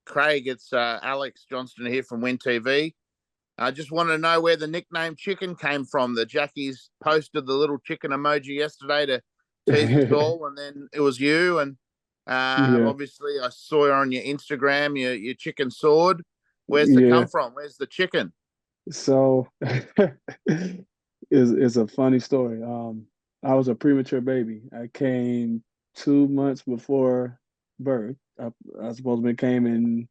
Craig. It's Alex Johnston here from Win TV. I just want to know where the nickname Chicken came from. The Jackies posted the little chicken emoji yesterday to tease us all, and then it was you. And Yeah, obviously, I saw you on your Instagram, your chicken sword. Where's the yeah. come from? Where's the chicken? So it's a funny story. I was a premature baby. I came 2 months before birth. I supposed to came in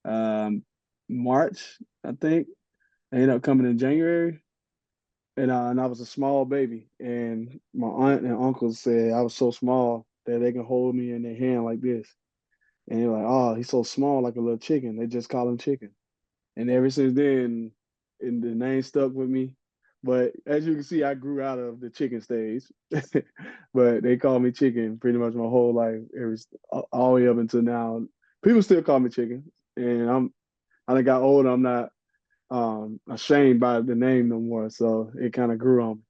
um, March, I think. I ended up coming in January, and I was a small baby. And my aunt and uncle said I was so small that they can hold me in their hand like this. And they're like, "Oh, he's so small, like a little chicken." They just call him Chicken. And ever since then, and the name stuck with me. But as you can see, I grew out of the chicken stage. But they call me Chicken pretty much my whole life, all the way up until now. People still call me Chicken, and I done got older. I'm not ashamed by the name no more. So it kind of grew on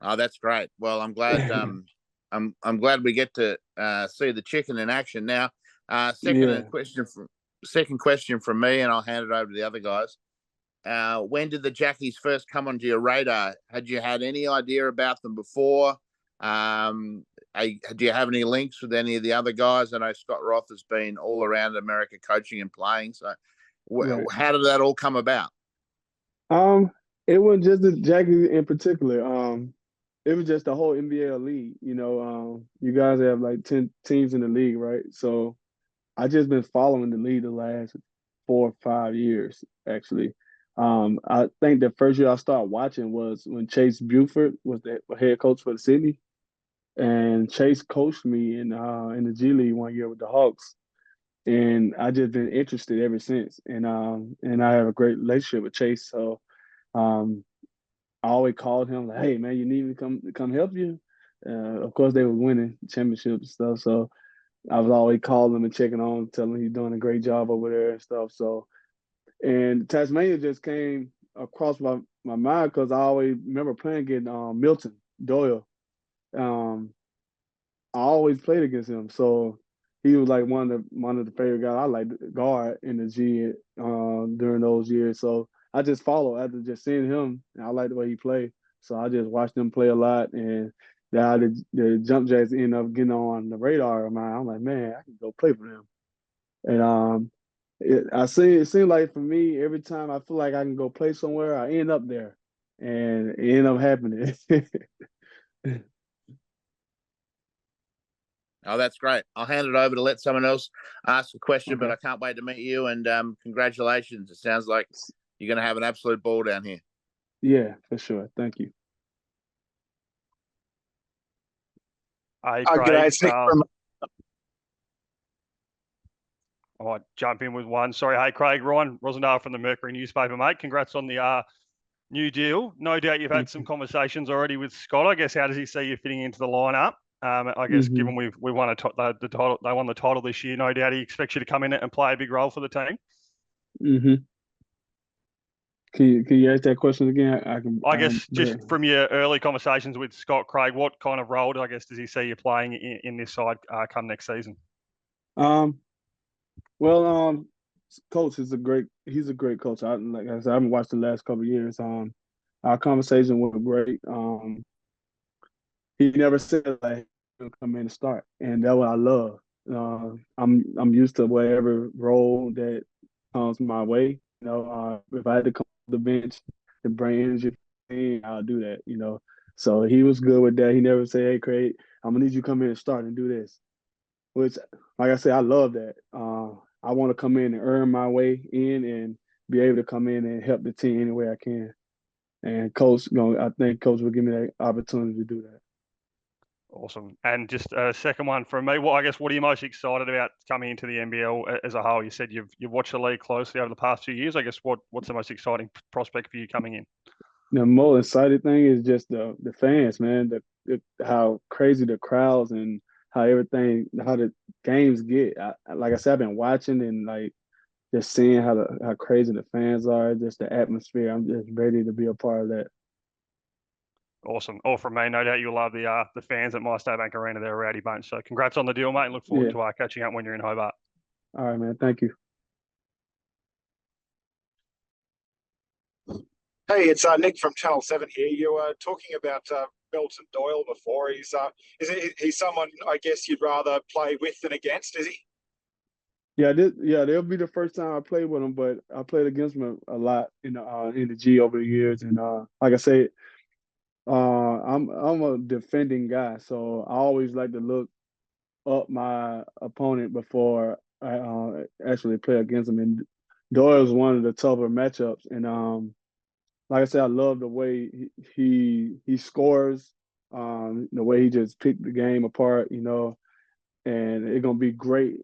Oh, that's great. Well, I'm glad. me. I'm glad we get to see the chicken in action now. Yeah. Second question from me, and I'll hand it over to the other guys. When did the Jackies first come onto your radar? Had you had any idea about them before? Do you have any links with any of the other guys? I know Scott Roth has been all around America coaching and playing. So, Right. how did that all come about? Um, it wasn't just the Jackie in particular. It was just the whole NBA league. You guys have like 10 teams in the league, right? So I just been following the league the last 4 or 5 years, actually. I think the first year I started watching was when Chase Buford was the head coach for the Sydney, and Chase coached me in the G League one year with the Hawks, and I just been interested ever since. And I have a great relationship with Chase, so um, I always called him like, "Hey man, you need me to come help you." Of course, they were winning championships and stuff, so I was always calling him and checking on, him, telling him he's doing a great job over there and stuff. So, and Tasmania just came across my mind because I always remember playing against Milton Doyle. Um, I always played against him, so he was like one of the favorite guys I like to guard in the G during those years. So I just followed after just seeing him, and I like the way he played. So I just watched him play a lot, and the jump jacks end up getting on the radar of mine. I'm like, man, I can go play for them. And it seemed like for me, every time I feel like I can go play somewhere, I end up there, and it ended up happening. Oh, that's great. I'll hand it over to let someone else ask a question, but Okay. I can't wait to meet you. And congratulations. It sounds like you're going to have an absolute ball down here. Yeah, for sure. Thank you. Hey, G'day, Craig. it's Nick from. I might jump in with one. Sorry. Hey, Craig. Ryan Rosendale from the Mercury newspaper, mate. Congrats on the new deal. No doubt you've had Thank some you. conversations already with Scott. I guess how does he see you fitting into the lineup? I guess Hmm. given we won the title, they won the title this year. No doubt he expects you to come in and play a big role for the team. Hmm. Can you ask that question again? I I can guess just from your early conversations with Scott, Craig, what kind of role, I guess, does he see you playing in this side come next season? um well coach is he's a great coach. Like I said, I haven't watched the last couple of years. Our conversation was great. He never said like he'll come in and start, and that's what I love. I'm used to whatever role that comes my way. If I had to come to the bench to bring energy, to the team, I'll do that. So he was good with that. He never said, "Hey, Craig, I'm gonna need you to come in and start and do this." Which, like I said, I love that. I want to come in and earn my way in and be able to come in and help the team any way I can. And I think coach will give me that opportunity to do that. Awesome. And just a second one from me. Well, I guess what are you most excited about coming into the NBL as a whole? You said you've watched the league closely over the past few years. I guess what's the most exciting prospect for you coming in? The most exciting thing is just the fans, man. How crazy the crowds and how the games get. Like I said, I've been watching and like just seeing how crazy the fans are, just the atmosphere. I'm just ready to be a part of that. Awesome. All from me. No doubt you'll love the fans at MyState Bank Arena. They're a rowdy bunch. So congrats on the deal, mate. And look forward to catching up when you're in Hobart. All right, man. Thank you. Hey, it's Nick from Channel 7 here. You were talking about Belton Doyle before. He's someone I guess you'd rather play with than against, is he? Yeah, that'll be the first time I played with him, but I played against him a lot in the G over the years. And like I said, I'm a defending guy, so I always like to look up my opponent before I actually play against him. And Doyle's one of the tougher matchups. And like I said, I love the way he scores, the way he just picked the game apart, and it's gonna be great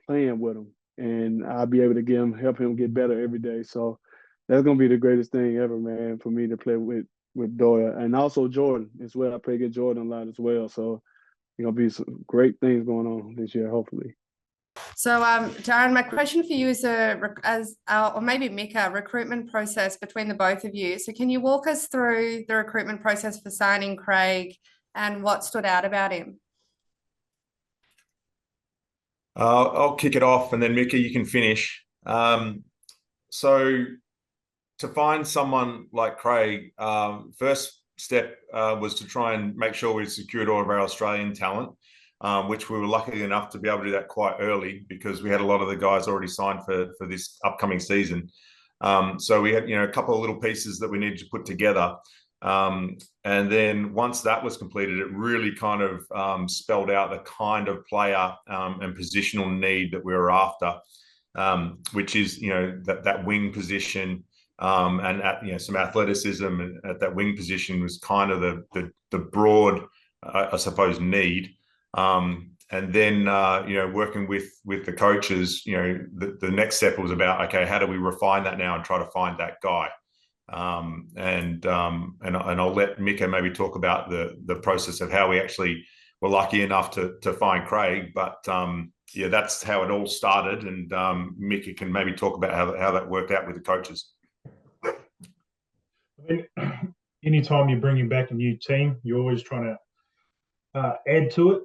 playing with him. And I'll be able to help him get better every day. So that's gonna be the greatest thing ever, man, for me to play with Doyle. And also Jordan as well. I play against Jordan a lot as well. So gonna be some great things going on this year, hopefully. So, Darren, my question for you is or maybe Mika, recruitment process between the both of you. So can you walk us through the recruitment process for signing Craig and what stood out about him? I'll kick it off and then Mika, you can finish. So to find someone like Craig, first step was to try and make sure we secured all of our Australian talent. Which we were lucky enough to be able to do that quite early because we had a lot of the guys already signed for this upcoming season. So we had, a couple of little pieces that we needed to put together. And then once that was completed, it really kind of spelled out the kind of player and positional need that we were after, which is, that wing position and at, some athleticism at that wing position was kind of the broad, I suppose, need. And then, working with the coaches, the next step was about, okay, how do we refine that now and try to find that guy? And I'll let Mika maybe talk about the process of how we actually were lucky enough to find Craig. But that's how it all started. And Mika can maybe talk about how that worked out with the coaches. I mean, anytime you're bringing back a new team, you're always trying to add to it.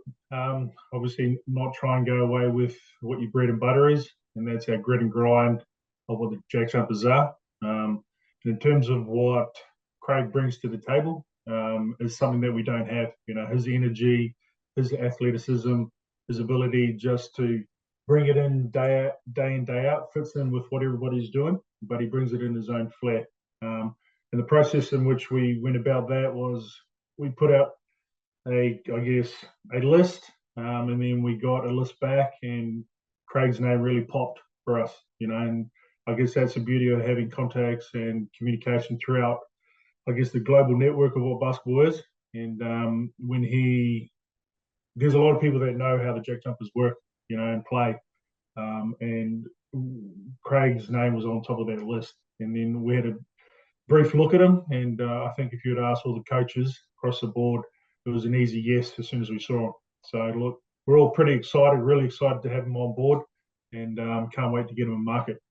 Obviously not try and go away with what your bread and butter is, and that's our grit and grind of what the JackJumpers are. In terms of what Craig brings to the table, is something that we don't have. His energy, his athleticism, his ability just to bring it in day in, day out, fits in with what everybody's doing, but he brings it in his own flair. And the process in which we went about that was we put out a list, and then we got a list back, and Craig's name really popped for us, and I guess that's the beauty of having contacts and communication throughout, the global network of what basketball is. And there's a lot of people that know how the JackJumpers work, and play, and Craig's name was on top of that list. And then we had a brief look at him, and I think if you had asked all the coaches across the board, it was an easy yes as soon as we saw him. So look, we're all pretty excited, really excited to have him on board, and can't wait to get him in market.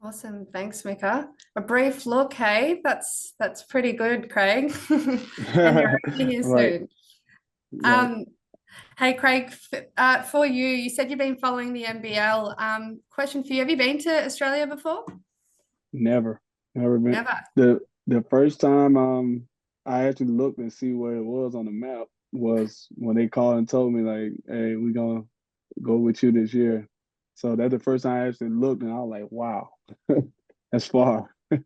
Awesome, thanks, Mika. A brief look, hey, that's pretty good, Craig. And you're here Right. soon. Right. Hey, Craig, for you said you've been following the NBL. Question for you: have you been to Australia before? Never been. Never. The first time I actually looked and see where it was on the map was when they called and told me, like, hey, we're gonna go with you this year. So that's the first time I actually looked, and I was like, wow, that's far. It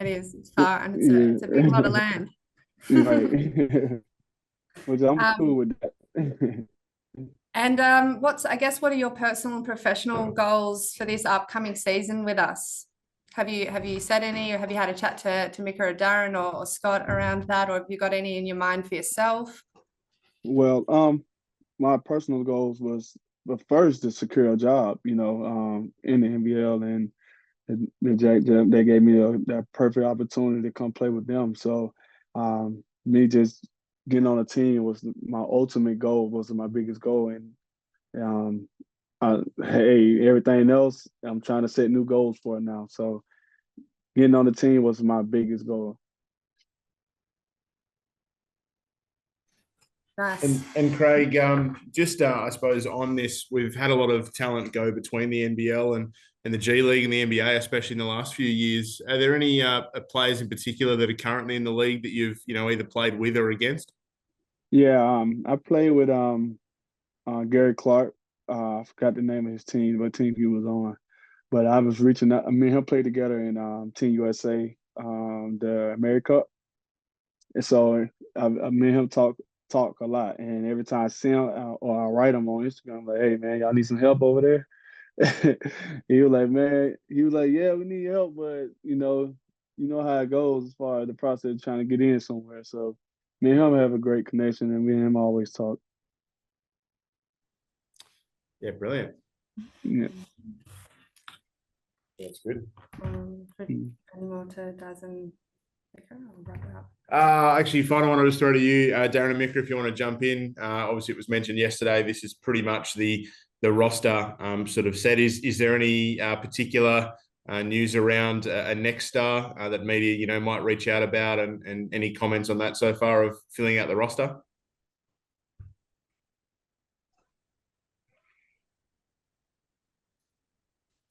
is. It's far, and it's a big lot of land. Right. Which I'm cool with that. And what are your personal and professional goals for this upcoming season with us? Have you said any, or have you had a chat to Mika or Darren or Scott around that, or have you got any in your mind for yourself? Well, my personal goals was, but first to secure a job, in the NBL, and the JackJump, they gave me that perfect opportunity to come play with them. So me just getting on a team was my ultimate goal, was my biggest goal. And hey, everything else, I'm trying to set new goals for it now. So getting on the team was my biggest goal. Nice. And Craig, just I suppose on this, we've had a lot of talent go between the NBL and the G League and the NBA, especially in the last few years. Are there any players in particular that are currently in the league that you've either played with or against? Yeah, I played with Gary Clark. I forgot the name of his team, what team he was on. But I was reaching out. I mean, he'll play together in Team USA, the America Cup. And so me and him talk a lot. And every time I see him or I write him on Instagram, I'm like, hey man, y'all need some help over there. He was like, man, yeah, we need help, but you know how it goes as far as the process of trying to get in somewhere. So me and him have a great connection, and me and him always talk. Yeah, brilliant. Yeah. That's good. Any more to Daz and Mika? I'll wrap it up. Actually, final one I'll just throw to you, Darren and Mika, if you want to jump in. Obviously, it was mentioned yesterday. This is pretty much the roster sort of set. Is there any particular news around a next star that media might reach out about, and any comments on that so far of filling out the roster?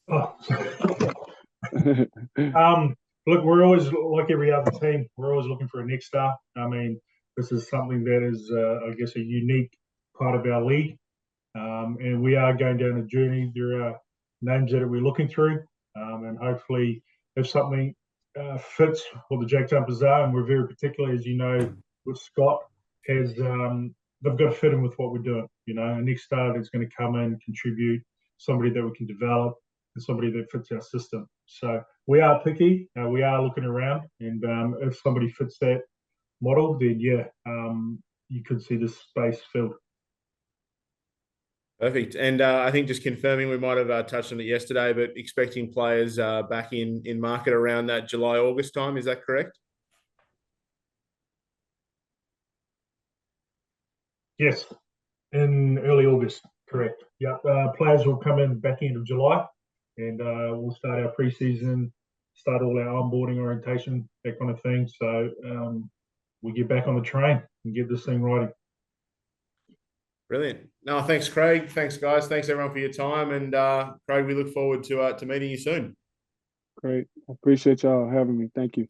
Oh. Look, we're always, like every other team, we're always looking for a next star. I mean, this is something that is, I guess, a unique part of our league. And we are going down a journey. There are names that we're looking through. And hopefully, if something fits what the JackJumpers are, and we're very particular, as you know, with Scott, they've got to fit in with what we're doing. A next star that's going to come in, contribute, somebody that we can develop, and somebody that fits our system. So we are picky. We are looking around, and if somebody fits that model, then yeah, you could see this space filled. Perfect. And I think just confirming, we might have touched on it yesterday, but expecting players back in market around that July, August time. Is that correct? Yes, in early August, correct. Yeah, players will come in back end of July, and we'll start our preseason, start all our onboarding, orientation, that kind of thing. So we get back on the train and get this thing riding. Brilliant. No, thanks, Craig. Thanks, guys. Thanks, everyone, for your time. And Craig, we look forward to meeting you soon. Great. I appreciate y'all having me. Thank you.